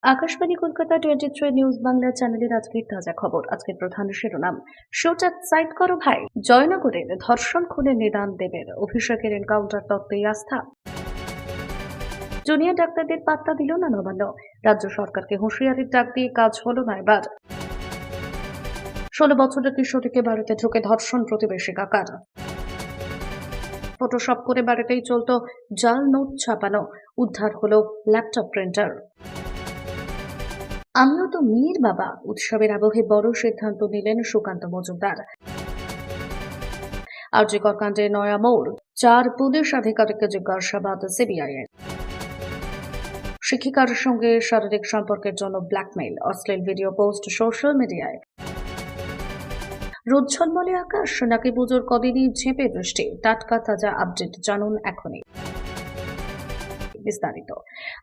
Akashvani Kolkata 23 news Bangla চ্যানেলের আজকের তাজা খবর। আজকের প্রধান শিরোনাম, সোজা সাইড করো ভাই। জয়নগরের ধর্ষণ খুনে নিদান দেবের, অভিষেকের এনকাউন্টার তত্ত্বেই আস্থা। জুনিয়র ডাক্তারদের পাত্তা দিল না নবান্ন, রাজ্য সরকারকে হুঁশিয়ারির ডাক দিয়ে কাজ হলো না এবার। 16 বছরের কিশোরীকে বাড়িতে ঢুকে ধর্ষণ, প্রতিবেশী কাকার। ফটোশপ করে বাড়িতেই চলতো জাল নোট ছাপানো, উদ্ধার হলো ল্যাপটপ প্রিন্টার। আমিও তো মেয়ের বাবা, উৎসবের আবহে বড় সিদ্ধান্ত নিলেন সুকান্ত মজুমদার। আরজিকর কাণ্ডে নয়া মোড়, 4 পুলিশ আধিকারিককে জিজ্ঞাসাবাদ সিবিআই এর। শিক্ষিকার সঙ্গে শারীরিক সম্পর্কের জন্য ব্ল্যাকমেইল, অশ্লীল ভিডিও পোস্ট সোশ্যাল মিডিয়ায়। রোদ ঝলমলে আকাশ নাকি পুজোর কদিনই ঝেঁপে বৃষ্টি, টাটকা তাজা আপডেট জানুন এখনই। বিস্তারিত।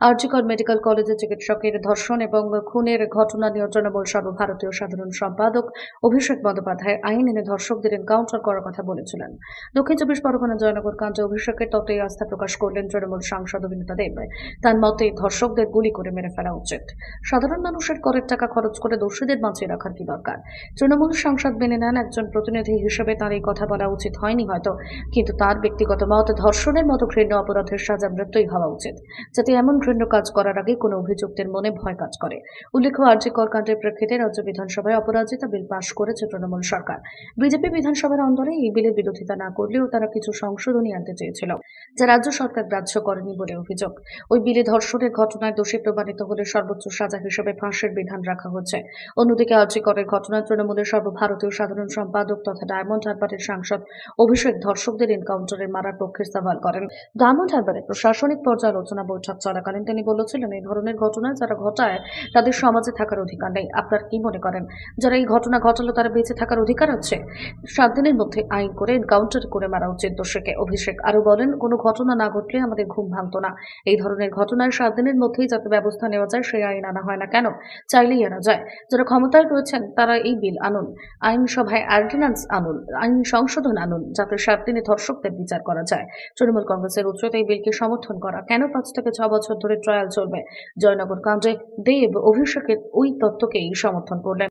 আরজিকর মেডিকেল কলেজে চিকিৎসকের ধর্ষণ এবং খুনের ঘটনা নিয়ে তৃণমূল সর্বভারতীয় সাধারণ সম্পাদক অভিষেক বন্দ্যোপাধ্যায় আইন এনে ধর্ষকদের এনকাউন্টার করার কথা বলেছিলেন। দক্ষিণ 24 পরগনা জয়নগর কাণ্ডে অভিষেকের তত্ত্বে আস্থা প্রকাশ করলেন তৃণমূল সাংসদ অভিনেতা দেব। তার মতে, ধর্ষকদের গুলি করে মেরে ফেলা উচিত। সাধারণ মানুষের করের টাকা খরচ করে দোষীদের বাঁচিয়ে রাখার কি দরকার? তৃণমূল সাংসদ মেনে নেন, একজন প্রতিনিধি হিসেবে তার এই কথা বলা উচিত হয়নি হয়তো, কিন্তু তার ব্যক্তিগত মত, ধর্ষণের মতো ঘৃণ্য অপরাধের সাজা মৃত্যুই হওয়া উচিত, যাতে এমন ঘৃণ্য কাজ করার আগে কোনো অভিযুক্তের মনে ভয় কাজ করে। উল্লেখ্য, আরজিকর কাণ্ডের প্রেক্ষিতে রাজ্য বিধানসভায় অপরাজিতা বিল পাশ করেছে তৃণমূল সরকার। বিজেপি বিধানসভার অন্দরে এই বিলের বিরোধিতা না করলেও তারা কিছু সংশোধনী আনতে চেয়েছিল, যা রাজ্য সরকার গ্রাহ্য করেনি বলে অভিযোগ। ওই বিলে ধর্ষণের ঘটনায় দোষী প্রমাণিত হলে সর্বোচ্চ সাজা হিসেবে ফাঁসির বিধান রাখা হচ্ছে। অন্যদিকে আরজিকরের ঘটনায় তৃণমূলের সর্বভারতীয় সাধারণ সম্পাদক তথা ডায়মন্ড হারবারের সাংসদ অভিষেক ধর্ষকদের এনকাউন্টারে মারার পক্ষে সওয়াল করেন। ডায়মন্ড হারবারে প্রশাসনিক পর্যালোচনা বৈঠক চলাকালীন তিনি বলেছিলেন, এই ধরনের ঘটনা যারা ঘটায় তাদের সমাজে থাকার অধিকার নেই। আপনার কি মনে করেন, যারা এই ঘটনা ঘটালো তারা বেঁচে থাকার অধিকার আছে? 7 দিনের মধ্যে আইন করে এনকাউন্টার করে মারা উচিত দোষীকে। অভিষেক আরো বলেন, কোনো ঘটনা না ঘটলে আমাদের ঘুম ভাঙতো না। এই ধরনের ঘটনায় 7 দিনের মধ্যেই যাতে ব্যবস্থা নেওয়া যায় সেই আইন আনা হয় না কেন? চাইলেই আনা যায়। যারা ক্ষমতায় রয়েছেন তারা এই বিল আনুন, আইনসভায় অর্ডিন্যান্স আনুন, আইন সংশোধন আনুন, যাতে 7 দিনে ধর্ষকদের বিচার করা যায়। তৃণমূল কংগ্রেসের উচ্চত এই বিলকে সমর্থন করা। কেন 5 থেকে 6 বছর ধরে ট্রায়াল চলবে? জয়নগর কাণ্ডে দেব অভিষেকের ওই তত্ত্বকেই সমর্থন করলেন।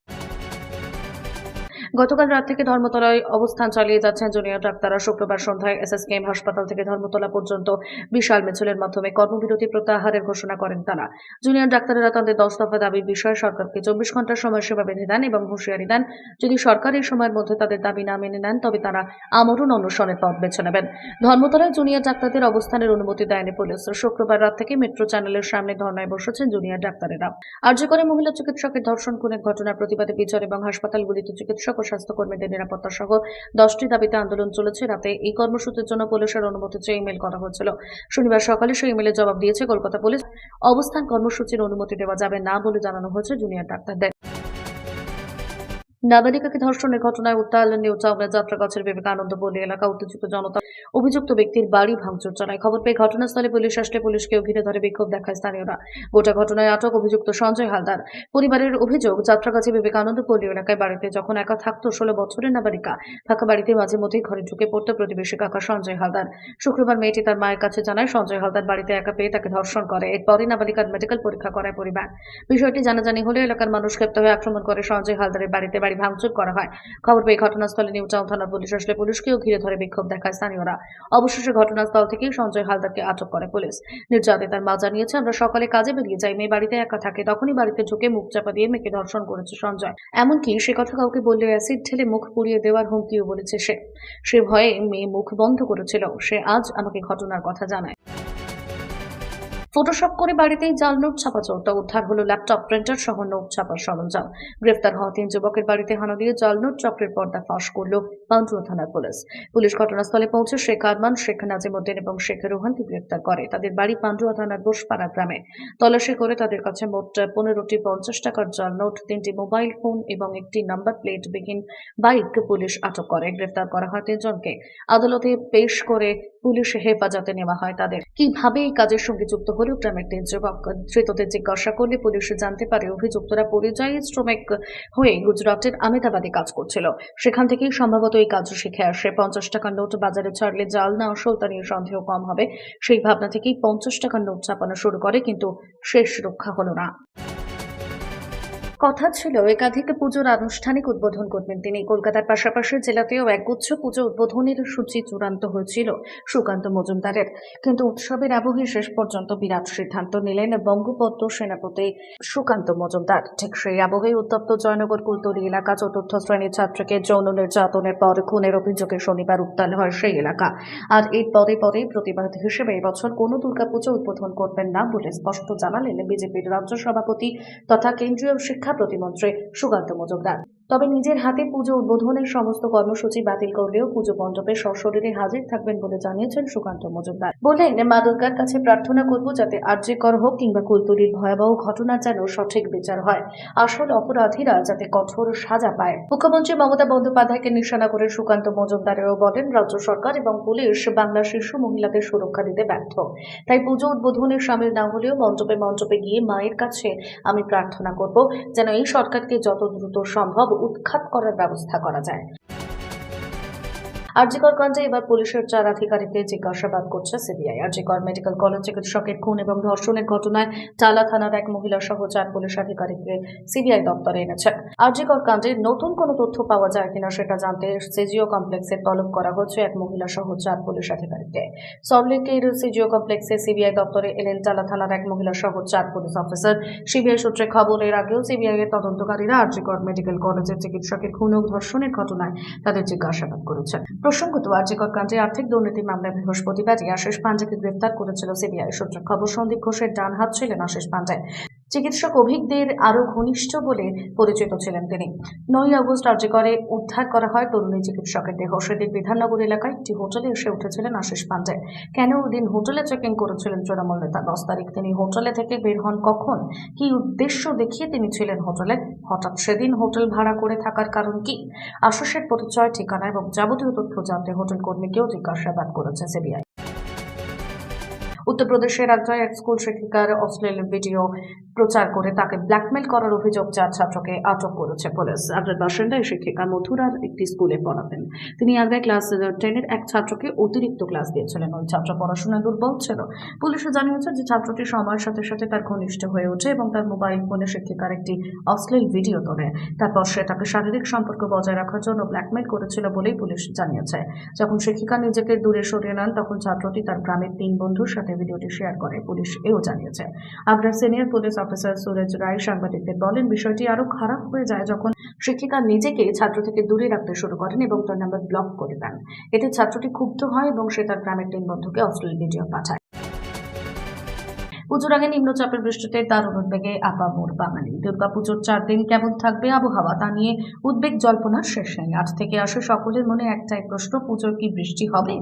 গতকাল রাত থেকে ধর্মতলায় অবস্থান চালিয়ে যাচ্ছেন জুনিয়র ডাক্তাররা। শুক্রবার সন্ধ্যায় এসএসকেএম হাসপাতাল থেকে ধর্মতলা পর্যন্ত বিশাল মিছিলের মাধ্যমে কর্মবিরতি প্রত্যাহারের ঘোষণা করেন তারা। জুনিয়র ডাক্তারেরা তাদের 10 দফা দাবির বিষয়ে সরকারকে 24 ঘন্টার সময়সীমা বেঁধে দেন এবং হুঁশিয়ারি দেন, যদি সরকার এই সময়ের মধ্যে তাদের দাবি না মেনে নেন তবে তারা আমরণ অনশনের পথ বেছে নেবেন। ধর্মতলায় জুনিয়র ডাক্তারদের অবস্থানের অনুমতি দেয়নি পুলিশ। শুক্রবার রাত থেকে মেট্রো চ্যানেলের সামনে ধর্নায় বসেছেন জুনিয়র ডাক্তারেরা। আরজিকরে মহিলা চিকিৎসকের ধর্ষণ খুনের ঘটনার প্রতিবাদে বিচার এবং হাসপাতালগুলিতে চিকিৎসক ও স্বাস্থ্যকর্মীদের নিরাপত্তা সহ 10টি দাবিতে আন্দোলন চলেছে। রাতে এই কর্মসূচির জন্য পুলিশের অনুমতি চেয়ে ইমেল করা হয়েছিল। শনিবার সকালে সেই ইমেলের জবাব দিয়েছে কলকাতা পুলিশ। অবস্থান কর্মসূচির অনুমতি দেওয়া যাবে না বলে জানানো হয়েছে জুনিয়র ডাক্তারদের। নাবালিকাকে ধর্ষণের ঘটনায় উত্তাল নিউ টাউনের যাত্রাগাছের বিবেকানন্দ পল্লী এলাকা। উত্তেজিত জনতা অভিযুক্ত ব্যক্তির বাড়ি ভাঙচুর চালায়। খবর পেয়ে ঘটনাস্থলে পুলিশ আসলে পুলিশকেও ঘিরে ধরে বিক্ষোভ দেখায় স্থানীয়রা। গোটা ঘটনায় আটক অভিযুক্ত সঞ্জয় হালদার। পরিবারের অভিযোগ, যাত্রাগাছি বিবেকানন্দ পল্লী এলাকায় বাড়িতে যখন একা থাকতো 16 বছরের নাবালিকা, ফাঁকা বাড়িতে মাঝে মধ্যেই ঘরে ঢুকে পড়তো প্রতিবেশী কাকা সঞ্জয় হালদার। শুক্রবার মেয়েটি তার মায়ের কাছে জানায় সঞ্জয় হালদার বাড়িতে একা পেয়ে তাকে ধর্ষণ করে। এরপরই নাবালিকার মেডিকেল পরীক্ষা করায় পরিবার। বিষয়টি জানাজানি হলে এলাকার মানুষ ক্ষিপ্ত হয়ে আক্রমণ করে সঞ্জয় হালদারের বাড়িতে বাড়ি ভাঙচুর করা হয়। খবর পেয়ে ঘটনাস্থলে নিউ টাউন থানার পুলিশ আসলে পুলিশকেও ঘিরে ধরে বিক্ষোভ দেখায় স্থানীয়রা। অবশেষে ঘটনাস্থল থেকেই সঞ্জয় হালদারকে আটক করে পুলিশ। নির্যাতিতার মা জানিয়েছে, আমরা সকালে কাজে বেরিয়ে যাই, মেয়ে বাড়িতে একা থাকে, তখনই বাড়িতে ঢুকে মুখ চাপা দিয়ে মেয়েকে ধর্ষণ করেছে সঞ্জয়। এমনকি সে কথা কাউকে বললে অ্যাসিড ঢেলে মুখ পুড়িয়ে দেওয়ার হুমকিও বলেছে সে ভয়ে মেয়ে মুখ বন্ধ করেছিল। সে আজ আমাকে ঘটনার কথা জানায়। ফটোশপ করে বাড়িতেই জাল নোট ছাপা চলতো, উদ্ধার হলো ল্যাপটপ প্রিন্টার সহ নোট ছাপার সরঞ্জাম। গ্রেফতার হওয়া 3 যুবকের বাড়িতে হানা দিয়ে জাল নোট চক্রের পর্দা ফাঁস করল পান্ডুয়া থানার পুলিশ। পুলিশ ঘটনাস্থলে পৌঁছে শেখ আরমান, শেখ নাজিমুদ্দিন এবং শেখ রোহানকে গ্রেফতার করে। তাদের বাড়ি পান্ডুয়া থানার বোসপাড়া গ্রামে। তল্লাশি করে তাদের কাছে মোট 15টি 50 টাকার জাল নোট, 3টি মোবাইল ফোন এবং একটি নাম্বার প্লেট বিহীন বাইক পুলিশ আটক করে। গ্রেফতার করা হয় 3 জনকে। আদালতে পেশ করে পুলিশ হেফাজতে নেওয়া হয় তাদের। কিভাবে এই কাজের সঙ্গে যুক্ত হলো গ্রামের 3 যুবক? ধৃতদের জিজ্ঞাসা করলে পুলিশ জানতে পারে অভিযুক্তরা পরিযায়ী শ্রমিক হয়ে গুজরাটের আহমেদাবাদে কাজ করছিল। সেখান থেকেই সম্ভবত এই কাজ শিখে আসে। 50 টাকার নোট বাজারে ছাড়লে জাল না আসল তা নিয়ে সন্দেহ কম হবে, সেই ভাবনা থেকেই 50 টাকার নোট ছাপানো শুরু করে, কিন্তু শেষ রক্ষা হলো না। কথা ছিল একাধিক পুজোর আনুষ্ঠানিক উদ্বোধন করবেন তিনি। কলকাতার পাশাপাশি জেলাতেও একগুচ্ছ পুজো উদ্বোধনের সূচি চূড়ান্ত হয়েছিল সুকান্ত মজুমদারের, কিন্তু উৎসবের আবহে শেষ পর্যন্ত বিরাট সিদ্ধান্ত নিলেন বঙ্গবদ্ধ সেনাপতি সুকান্ত মজুমদার। ঠিক সেই আবহে উত্তপ্ত জয়নগর কুলতলি এলাকা। চতুর্থ শ্রেণীর ছাত্রকে যৌন নির্যাতনের পর খুনের অভিযোগে শনিবার উত্তাল হয় সেই এলাকা। আর এর পরে প্রতিবাদ হিসেবে এবছর কোনো দুর্গাপুজো উদ্বোধন করবেন না বলে স্পষ্ট জানালেন বিজেপির রাজ্য সভাপতি তথা কেন্দ্রীয় শিক্ষা প্রতিমন্ত্রী সুকান্ত মজুমদার। তবে নিজের হাতে পুজো উদ্বোধনের সমস্ত কর্মসূচি বাতিল করলেও পুজো মণ্ডপে সশরীরে হাজির থাকবেন বলে জানিয়েছেন সুকান্ত মজুমদার। বললেন, মা দুর্গার কাছে প্রার্থনা করব যাতে আরজিকর হোক কিংবা কুলতলির ভয়াবহ ঘটনা যেন সঠিক বিচার হয়, আসল অপরাধীরা যাতে কঠোর সাজা পায়। মুখ্যমন্ত্রী মমতা বন্দ্যোপাধ্যায়কে নিশানা করে সুকান্ত মজুমদারেরও বলেন, রাজ্য সরকার এবং পুলিশ বাংলার শীর্ষ মহিলাদের সুরক্ষা দিতে ব্যর্থ। তাই পুজো উদ্বোধনে সামিল না হলেও মণ্ডপে গিয়ে মায়ের কাছে আমি প্রার্থনা করব যেন এই সরকারকে যত দ্রুত সম্ভব উৎখাত করার ব্যবস্থা করা যায়। আরজিকর কাণ্ডে এবার পুলিশের 4 আধিকারিককে জিজ্ঞাসাবাদ করছে সিবিআই। আরজিকর মেডিকেল কলেজ চিকিৎসকের খুন এবং ধর্ষণের ঘটনায় টালা থানার এক মহিলা সহ 4 পুলিশ আধিকারিককে সিবিআই দপ্তরে এনেছে। আরজিকর কাণ্ডে নতুন কোনো তথ্য পাওয়া যায় কিনা সেটা জানতে সিজিও কমপ্লেক্সে তলব করা হচ্ছে এক মহিলা সহ 4 পুলিশ আধিকারিককে। সল্টলেকের সিজিও কমপ্লেক্সে সিবিআই দপ্তরে এলেন টালা থানার এক মহিলা সহ 4 পুলিশ অফিসার। সিবিআই সূত্রে খবর, এর আগেও সিবিআই এর তদন্তকারীরা আরজিকর মেডিকেল কলেজের চিকিৎসকের খুন ও ধর্ষণের ঘটনায় তাদের জিজ্ঞাসাবাদ করেছেন। প্রসঙ্গত, আরজিকর কাণ্ডে আর্থিক দুর্নীতি মামলায় বৃহস্পতিবারই আশিস পান্ডেকে গ্রেফতার করেছিল সিবিআই। সূত্রে খবর, সন্দীপ ঘোষের ডান হাত ছিলেন আশিস পান্ডে। চিকিৎসক অভিজ্ঞদের আরো ঘনিষ্ঠ বলে পরিচিত ছিলেন তিনি। 9 আগস্ট আরজিকরে উদ্ধার করা হয় তরুণী চিকিৎসকের দেহ। সেদিন বিধাননগর এলাকায় একটি হোটেলে এসে উঠেছিলেন আশিস পান্ডে। কেন ওদিন হোটেলে চেকিং করেছিলেন তৃণমূল নেতা? 10 তারিখ তিনি হোটেলে থেকে বের হন কখন? কি উদ্দেশ্য দেখিয়ে তিনি ছিলেন হোটেলে? হঠাৎ সেদিন হোটেল ভাড়া করে থাকার কারণ কি? আশিসের পরিচয়, ঠিকানা এবং যাবতীয় তথ্য জানতে হোটেল কর্মীকেও জিজ্ঞাসাবাদ করেছে সিবিআই। উত্তরপ্রদেশের রাজ্যে এক স্কুল শিক্ষিকার অশ্লীল ভিডিও প্রচার করে তাকে ব্ল্যাকমেল করার অভিযোগ 4 ছাত্রকে আটক করেছে পুলিশ। আগ্রার বাসিন্দা এই শিক্ষিকা মথুরার একটি স্কুলে পড়াতেন। তিনি আগ্রায় ক্লাস 10-এর এক ছাত্রকে অতিরিক্ত ক্লাস দিয়েছিলেন। ওই ছাত্র পড়াশোনায় দুর্বল ছিল। পুলিশে জানিয়েছে যে ছাত্রটি সময়ের সাথে সাথে তার ঘনিষ্ঠ হয়ে ওঠে এবং তার মোবাইল ফোনে শিক্ষিকার একটি অশ্লীল ভিডিও তোলে। তারপর সে তাকে শারীরিক সম্পর্ক বজায় রাখার জন্য ব্ল্যাকমেল করেছিল বলেই পুলিশ জানিয়েছে। যখন শিক্ষিকা নিজেকে দূরে সরিয়ে নেন তখন ছাত্রটি তার গ্রামের 3 বন্ধুর সাথে ভিডিওটি শেয়ার করে, পুলিশ এও জানিয়েছে। আগ্রার সিনিয়র পুলিশ অফিসার সুরজ রায় সাংবাদিকদের বলেন, বিষয়টি আরো খারাপ হয়ে যায় যখন শিক্ষিকা নিজেকে ছাত্র থেকে দূরে রাখতে শুরু করেন এবং তার নাম্বার ব্লক করে দেন। এতে ছাত্রটি ক্ষুব্ধ হয় এবং সে তার গ্রামের 3 বন্ধুকে অশ্লীল ভিডিও পাঠায়। পুজোর আগে নিম্নচাপের বৃষ্টিতে দারুণ উদ্বেগে আপামর বাঙালি। দুর্গাপুজোর 4 দিন কেমন থাকবে আবহাওয়া তা নিয়ে উদ্বেগ জল্পনার শেষ নেই। আজ থেকে আসে সকলের মনে একটাই প্রশ্ন, পুজোর কি বৃষ্টি হবে?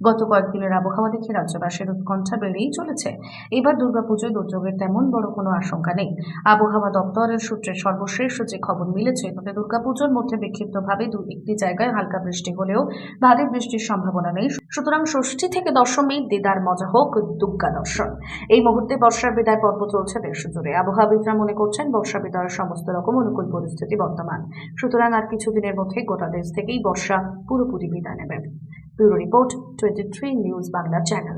গত কয়েকদিনের আবহাওয়া দেখে রাজ্যবাসীর উৎকণ্ঠা বেড়েই চলেছে। এবার দুর্গাপুজোয় দুর্যোগের তেমন বড় কোনো আশঙ্কা নেই। আবহাওয়া দপ্তরের সূত্রে সর্বশেষ যে খবর মিলেছে তাতে দুর্গাপুজোর মধ্যে বিক্ষিপ্তভাবে 2-1টি জায়গায় হালকা বৃষ্টি হলেও ভারী বৃষ্টির সম্ভাবনা নেই। সুতরাং ষষ্ঠী থেকে দশমী দিদার মজা হোক দুর্গা দর্শন। এই মুহূর্তে বর্ষার বিদায় পর্ব চলছে দেশ জুড়ে। আবহাওয়াবিদরা মনে করছেন বর্ষা বিদায়ের সমস্ত রকম অনুকূল পরিস্থিতি বর্তমান। সুতরাং আর কিছুদিনের মধ্যে গোটা দেশ থেকেই বর্ষা পুরোপুরি বিদায় নেবে। Bureau report, 23 news Bangla channel.